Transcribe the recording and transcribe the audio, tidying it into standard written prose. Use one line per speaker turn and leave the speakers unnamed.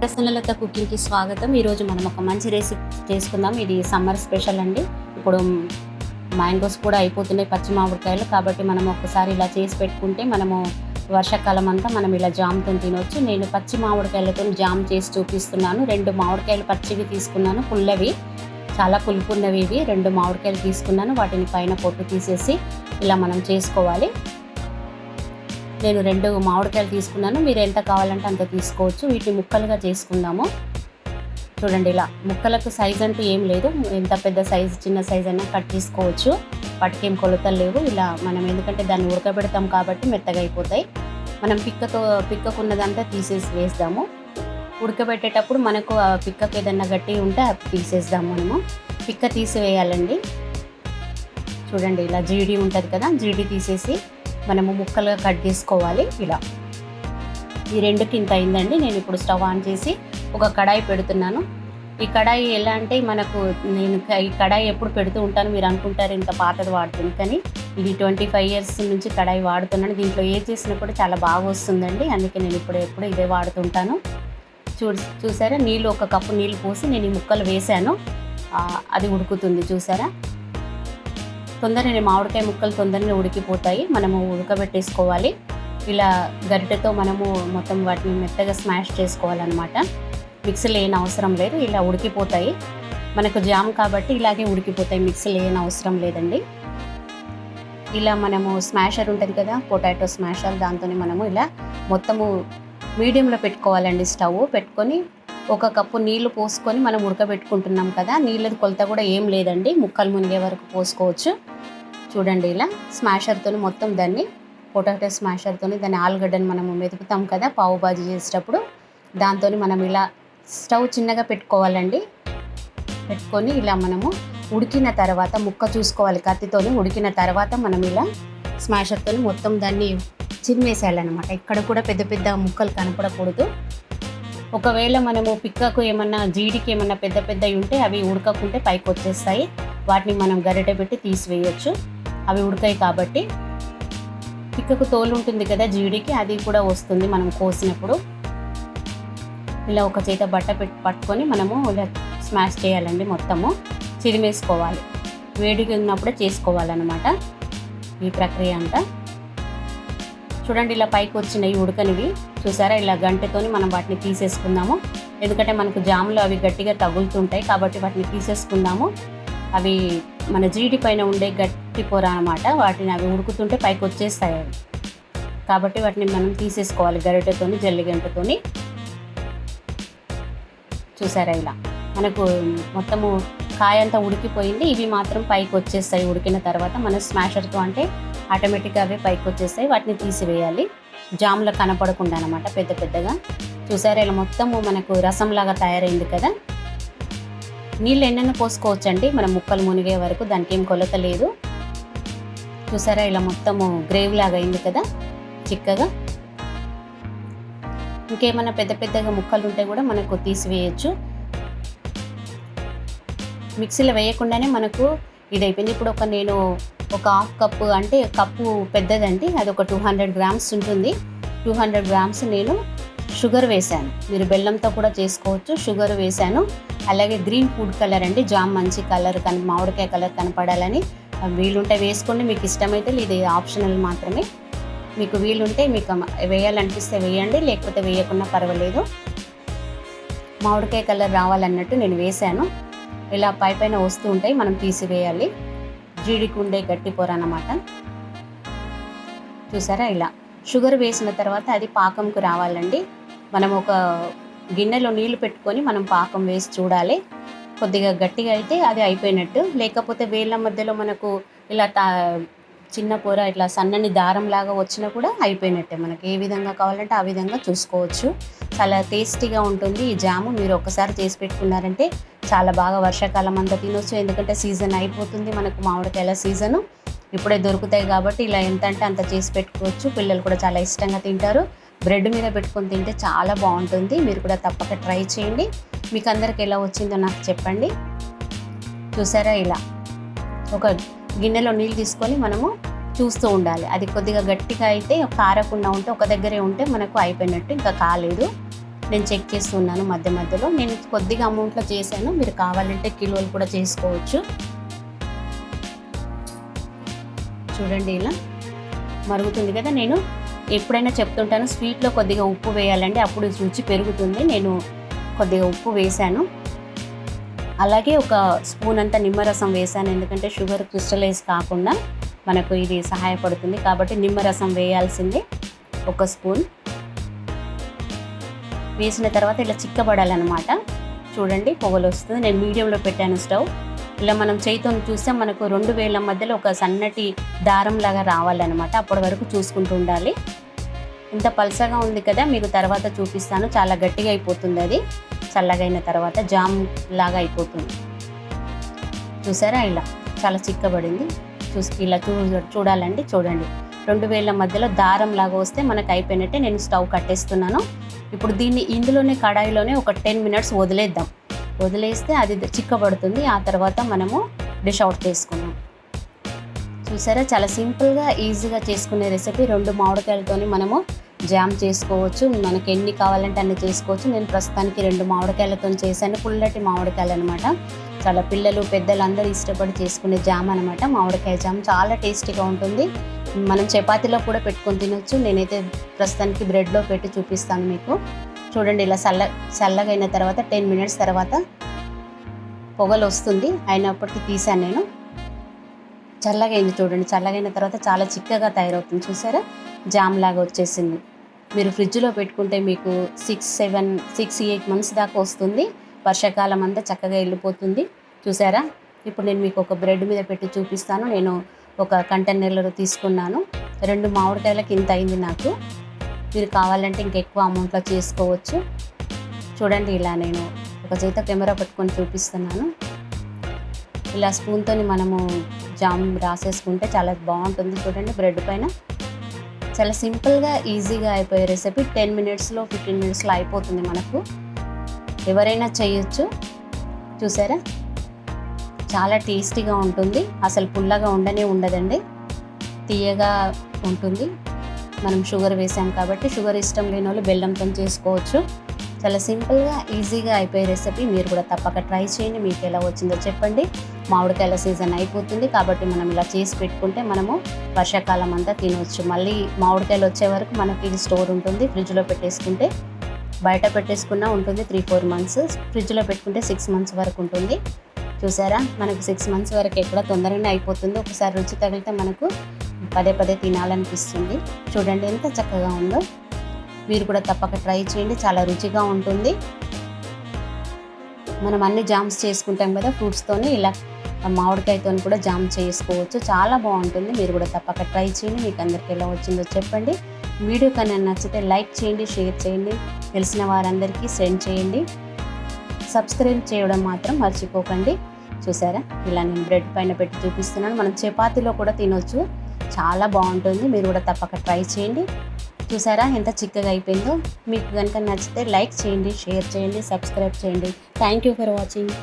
ప్రసన్నలత కుకింగ్కి స్వాగతం. ఈరోజు మనం ఒక మంచి రెసిపీ చేసుకుందాం. ఇది సమ్మర్ స్పెషల్ అండి. ఇప్పుడు మ్యాంగోస్ కూడా అయిపోతున్నాయి, పచ్చి మామిడికాయలు. కాబట్టి మనం ఒకసారి ఇలా చేసి పెట్టుకుంటే మనము వర్షాకాలం అంతా మనం ఇలా జామ్తో తినొచ్చు. నేను పచ్చి మామిడికాయలతో జామ్ చేసి చూపిస్తున్నాను. 2 మామిడికాయలు పచ్చివి తీసుకున్నాను, పుల్లవి, చాలా పులుపున్నవి. ఇవి 2 మామిడికాయలు తీసుకున్నాను. వాటిని పైన పొట్టు తీసేసి ఇలా మనం చేసుకోవాలి. నేను 2 మామిడికాయలు తీసుకున్నాను. మీరు ఎంత కావాలంటే అంత తీసుకోవచ్చు. వీటిని ముక్కలుగా చేసుకుందాము. చూడండి, ఇలా ముక్కలకు సైజ్ అంటూ ఏం లేదు. ఎంత పెద్ద సైజు, చిన్న సైజ్ అయినా కట్ చేసుకోవచ్చు. వాటికి ఏం కొలతలు లేవు. ఇలా మనం ఎందుకంటే దాన్ని ఉడకబెడతాం కాబట్టి మెత్తగా అయిపోతాయి. మనం పిక్కకున్నదంతా తీసేసి వేద్దాము. ఉడకబెట్టేటప్పుడు మనకు ఆ పిక్కకు ఏదన్నా గట్టి ఉంటే అది తీసేద్దాము. మనము పిక్క తీసివేయాలండి. చూడండి, ఇలా జీడి ఉంటుంది కదా, జీడి తీసేసి మనము ముక్కలుగా కట్ చేసుకోవాలి. ఇలా ఈ 2కి ఇంత అయిందండి. నేను ఇప్పుడు స్టవ్ ఆన్ చేసి ఒక కడాయి పెడుతున్నాను. ఈ కడాయి ఎలా అంటే నేను ఈ కడాయి ఎప్పుడు పెడుతూ ఉంటాను. మీరు అనుకుంటారు ఇంత పాతది వాడుతుంది, కానీ ఇది 25 ఇయర్స్ నుంచి కడాయి వాడుతున్నాను. దీంట్లో ఏ చేసినా కూడా చాలా బాగా వస్తుందండి. అందుకే నేను ఎప్పుడు ఇదే వాడుతుంటాను. చూసారా, నీళ్ళు 1 కప్పు నీళ్ళు పోసి నేను ఈ ముక్కలు వేసాను. అది ఉడుకుతుంది. చూసారా, తొందరనే మామిడికాయ ముక్కలు తొందరనే ఉడికిపోతాయి. మనము ఉడకబెట్టేసుకోవాలి. ఇలా గరిటెతో మనము మొత్తం వాటిని మెత్తగా స్మాష్ చేసుకోవాలన్నమాట. మిక్సీలో ఏం అవసరం లేదు, ఇలా ఉడికిపోతాయి. మనకు జామ్ కాబట్టి ఇలాగే ఉడికిపోతాయి, మిక్సీలో ఏం అవసరం లేదండి. ఇలా మనము స్మాషర్ ఉంటుంది కదా, పొటాటో స్మాషర్, దాంతో మనము ఇలా మొత్తము మీడియంలో పెట్టుకోవాలండి. స్టవ్ పెట్టుకొని 1 కప్పు నీళ్లు పోసుకొని మనం ఉడకబెట్టుకుంటున్నాం కదా. నీళ్ళది కొలత కూడా ఏం లేదండి, ముక్కలు మునిగే వరకు పోసుకోవచ్చు. చూడండి, ఇలా స్మాషర్తో మొత్తం దాన్ని, పొటాటో స్మాషర్తో దాన్ని, ఆలుగడ్డని మనము మెదుపుతాం కదా పావు బాజీ చేసేటప్పుడు, దాంతో మనం ఇలా స్టవ్ చిన్నగా పెట్టుకోవాలండి. పెట్టుకొని ఇలా మనము ఉడికిన తర్వాత ముక్క చూసుకోవాలి కత్తితోని. ఉడికిన తర్వాత మనం ఇలా స్మాషర్తో మొత్తం దాన్ని చిరిమేసేయాలన్నమాట. ఇక్కడ కూడా పెద్ద పెద్ద ముక్కలు కనపడకూడదు. ఒకవేళ మనము పిక్కకు ఏమన్నా, జీడికి ఏమన్నా పెద్ద పెద్దవి ఉంటే అవి ఉడకకుంటే పైకి వచ్చేస్తాయి. వాటిని మనం గరిటె పెట్టి తీసివేయచ్చు. అవి ఉడకాయి కాబట్టి. పిక్కకు తోలు ఉంటుంది కదా జీడికి, అది కూడా వస్తుంది మనం కోసినప్పుడు. ఇలా ఒక చేత బట్ట పట్టుకొని మనము ఇలా స్మాష్ చేయాలండి. మొత్తము చిరిమేసుకోవాలి. వేడిగా ఉన్నప్పుడే చేసుకోవాలన్నమాట ఈ ప్రక్రియ అంతా. చూడండి, ఇలా పైకి వచ్చినాయి ఉడకనివి. చూసారా, ఇలా గంటెతోని మనం వాటిని తీసేసుకుందాము. ఎందుకంటే మనకు జాములో అవి గట్టిగా తగులుతుంటాయి కాబట్టి వాటిని తీసేసుకుందాము. అవి మన జీడి పైన ఉండే గట్టి పొర అన్నమాట. వాటిని అవి ఉడుకుతుంటే పైకి వచ్చేస్తాయి అవి. కాబట్టి వాటిని మనం తీసేసుకోవాలి గరిటెతోని, జల్లిగంటతోని. చూసారా, ఇలా మనకు మొత్తము కాయ అంతా ఉడికిపోయింది. ఇవి మాత్రం పైకి వచ్చేస్తాయి ఉడికిన తర్వాత. మనం స్మాషర్తో అంటే ఆటోమేటిక్గా అవే పైకి వచ్చేస్తాయి. వాటిని తీసివేయాలి, జామ్లో కనపడకుండా అనమాట, పెద్ద పెద్దగా. చూసారా, ఇలా మొత్తము మనకు రసంలాగా తయారైంది కదా. నీళ్ళు ఎన్నైనా పోసుకోవచ్చండి మనం ముక్కలు మునిగే వరకు, దానికి ఏం కొలత లేదు. చూసారా, ఇలా మొత్తము గ్రేవీ లాగా అయింది కదా, చిక్కగా. ఇంకేమైనా పెద్ద పెద్దగా ముక్కలు ఉంటే కూడా మనకు తీసివేయచ్చు. మిక్సీలో వేయకుండానే మనకు ఇది అయిపోయింది. ఇప్పుడు నేను ఒక 1/2 కప్పు, అంటే కప్పు పెద్దదండి, అది ఒక 200 గ్రామ్స్ ఉంటుంది. 200 గ్రామ్స్ నేను షుగర్ వేశాను. మీరు బెల్లంతో కూడా చేసుకోవచ్చు. షుగర్ వేశాను. అలాగే గ్రీన్ ఫుడ్ కలర్ అండి, జామ్ మంచి కలర్ మామిడికాయ కలర్ కనపడాలని. వీలుంటే వేసుకోండి, మీకు ఇష్టమైతే. ఇది ఆప్షనల్ మాత్రమే. మీకు వీలుంటే, మీకు వేయాలనిపిస్తే వేయండి, లేకపోతే వేయకుండా పర్వాలేదు. మామిడికాయ కలర్ రావాలన్నట్టు నేను వేశాను. ఇలా పైన వస్తూ ఉంటాయి, మనం తీసివేయాలి. జీడికి ఉండే గట్టి పొర అన్నమాట. చూసారా, ఇలా షుగర్ వేసిన తర్వాత అది పాకంకు రావాలండి. మనం ఒక గిన్నెలో నీళ్లు పెట్టుకొని మనం పాకం వేసి చూడాలి. కొద్దిగా గట్టిగా అయితే అది అయిపోయినట్టు. లేకపోతే వేళ్ళ మధ్యలో మనకు ఇలా చిన్న పొర ఇట్లా సన్నని దారంలాగా వచ్చినా కూడా అయిపోయినట్టే. మనకి ఏ విధంగా కావాలంటే ఆ విధంగా చూసుకోవచ్చు. చాలా టేస్టీగా ఉంటుంది ఈ జాము. మీరు ఒకసారి చేసి పెట్టుకున్నారంటే చాలా బాగా వర్షాకాలం అంతా తినొచ్చు. ఎందుకంటే సీజన్ అయిపోతుంది, మనకు మామిడికాయల సీజను ఇప్పుడే దొరుకుతాయి కాబట్టి ఇలా ఎంత అంటే అంత చేసి పెట్టుకోవచ్చు. పిల్లలు కూడా చాలా ఇష్టంగా తింటారు. బ్రెడ్ మీద పెట్టుకొని తింటే చాలా బాగుంటుంది. మీరు కూడా తప్పక ట్రై చేయండి. మీకు అందరికి ఎలా వచ్చిందో నాకు చెప్పండి. చూసారా, ఇలా ఒక గిన్నెలో నీళ్ళు తీసుకొని మనము చూస్తూ ఉండాలి. అది కొద్దిగా గట్టిగా అయితే కారకుండా ఉంటే, ఒక దగ్గరే ఉంటే మనకు అయిపోయినట్టు, ఇంకా కాలేదు. నేను చెక్ చేస్తున్నాను మధ్య మధ్యలో. నేను కొద్దిగా అమౌంట్లో చేశాను, మీరు కావాలంటే కిలోలు కూడా చేసుకోవచ్చు. చూడండి ఇలా మరుగుతుంది కదా. నేను ఎప్పుడైనా చెప్తుంటాను స్వీట్లో కొద్దిగా ఉప్పు వేయాలండి, అప్పుడు రుచి పెరుగుతుంది. నేను కొద్దిగా ఉప్పు వేశాను. అలాగే ఒక స్పూన్ అంతా నిమ్మరసం వేశాను, ఎందుకంటే షుగర్ క్రిస్టలైజ్ కాకుండా మనకు ఇది సహాయపడుతుంది కాబట్టి నిమ్మరసం వేయాల్సిందే. ఒక స్పూన్ వేసిన తర్వాత ఇలా చిక్కబడాలన్నమాట. చూడండి పొగలు వస్తుంది. నేను మీడియంలో పెట్టాను స్టవ్. ఇలా మనం చేతితో చూస్తే మనకు 2 వేళ్ళ మధ్యలో ఒక సన్నటి దారంలాగా రావాలన్నమాట. అప్పటి వరకు చూసుకుంటూ ఉండాలి. ఇంత పల్సగా ఉంది కదా, మీకు తర్వాత చూపిస్తాను. చాలా గట్టిగా అయిపోతుంది, అది చల్లగైన తర్వాత జామ్ లాగా అయిపోతుంది. చూసారా ఇలా చాలా చిక్కబడింది. ఇలా చూడాలండి. చూడండి 2 వేళ్ళ మధ్యలో దారం లాగా వస్తే మనకు అయిపోయినట్టే. నేను స్టవ్ కట్టేస్తున్నాను. ఇప్పుడు దీన్ని ఇందులోనే కడాయిలోనే ఒక 10 మినిట్స్ వదిలేస్తే అది చిక్కబడుతుంది. ఆ తర్వాత మనము డిష్ అవుట్ చేసుకున్నాం. చూసారా చాలా సింపుల్గా ఈజీగా చేసుకునే రెసిపీ. 2 మామిడికాయలతోని మనము జామ్ చేసుకోవచ్చు. మనకి ఎన్ని కావాలంటే అన్ని చేసుకోవచ్చు. నేను ప్రస్తుతానికి 2 మామిడికాయలతో చేశాను. పుల్లటి మామిడికాయలు అనమాట. చాలా పిల్లలు పెద్దలు అందరూ ఇష్టపడి చేసుకునే జామ్ అనమాట. మామిడికాయ జామ్ చాలా టేస్టీగా ఉంటుంది. మనం చపాతీలో కూడా పెట్టుకొని తినొచ్చు. నేనైతే ప్రస్తుతానికి బ్రెడ్లో పెట్టి చూపిస్తాను మీకు. చూడండి ఇలా చల్లగా అయిన తర్వాత 10 మినిట్స్ తర్వాత పొగలు వస్తుంది. అయినప్పటికీ తీసాను నేను. చల్లగా అయింది చూడండి. చల్లగైన తర్వాత చాలా చిక్కగా తయారవుతుంది. చూసారా జామ్ లాగా వచ్చేసింది. మీరు ఫ్రిడ్జ్లో పెట్టుకుంటే మీకు 6-8 మంత్స్ దాకా వస్తుంది. వర్షాకాలం అంతా చక్కగా వెళ్ళిపోతుంది. చూసారా ఇప్పుడు నేను మీకు ఒక బ్రెడ్ మీద పెట్టి చూపిస్తాను. నేను ఒక కంటైనర్లో తీసుకున్నాను. 2 మామిడికాయలకి ఇంత అయింది నాకు. మీరు కావాలంటే ఇంకెక్కువ అమౌంట్లో చేసుకోవచ్చు. చూడండి ఇలా నేను ఒక చేత కెమెరా పెట్టుకొని చూపిస్తున్నాను. ఇలా స్పూన్తో మనము జామ్ రాసేసుకుంటే చాలా బాగుంటుంది. చూడండి బ్రెడ్ పైన చాలా సింపుల్గా ఈజీగా అయిపోయే రెసిపీ. 10 మినిట్స్లో 15 మినిట్స్లో అయిపోతుంది మనకు. ఎవరైనా చేయొచ్చు. చూసారా చాలా టేస్టీగా ఉంటుంది. అసలు పుల్లగా ఉండదండి, తీయగా ఉంటుంది. మనం షుగర్ వేసాం కాబట్టి షుగర్ ఇష్టం లేని వాళ్ళు బెల్లంతో చేసుకోవచ్చు. చాలా సింపుల్గా ఈజీగా అయిపోయే రెసిపీ. మీరు కూడా తప్పక ట్రై చేయండి. మీకు ఎలా వచ్చిందో చెప్పండి. మామిడికాయల సీజన్ అయిపోతుంది కాబట్టి మనం ఇలా చేసి పెట్టుకుంటే మనము వర్షాకాలం అంతా తినవచ్చు. మళ్ళీ మామిడికాయలు వచ్చే వరకు మనకి ఇది స్టోర్ ఉంటుంది. ఫ్రిడ్జ్లో పెట్టేసుకుంటే బయట పెట్టేసుకున్నా ఉంటుంది 3-4 మంత్స్. ఫ్రిడ్జ్లో పెట్టుకుంటే 6 మంత్స్ వరకు ఉంటుంది. చూసారా మనకు 6 మంత్స్ వరకు ఎక్కడ తొందరగానే అయిపోతుంది. ఒకసారి రుచి తగిలితే మనకు పదే తినాలనిపిస్తుంది. చూడండి ఎంత చక్కగా ఉందో. మీరు కూడా తప్పక ట్రై చేయండి. చాలా రుచిగా ఉంటుంది. మనం అన్ని జామ్స్ చేసుకుంటాం కదా ఫ్రూట్స్తోనే, ఇలా మామిడికాయతో కూడా జామ్ చేసుకోవచ్చు. చాలా బాగుంటుంది. మీరు కూడా తప్పక ట్రై చేయండి. మీకు అందరికీ ఎలా వచ్చిందో చెప్పండి. వీడియో కన్నా నచ్చితే లైక్ చేయండి, షేర్ చేయండి, తెలిసిన వారందరికీ సెండ్ చేయండి. సబ్స్క్రైబ్ చేయడం మాత్రం మర్చిపోకండి. చూసారా ఇలా నేను బ్రెడ్ పైన పెట్టి చూపిస్తున్నాను. మనం చపాతీలో కూడా తినొచ్చు. చాలా బాగుంటుంది. మీరు కూడా తప్పక ట్రై చేయండి. చూసారా ఎంత చిక్కగా అయిపోయిందో. మీకు కనుక నచ్చితే లైక్ చేయండి, షేర్ చేయండి, సబ్స్క్రైబ్ చేయండి. Thank you for watching.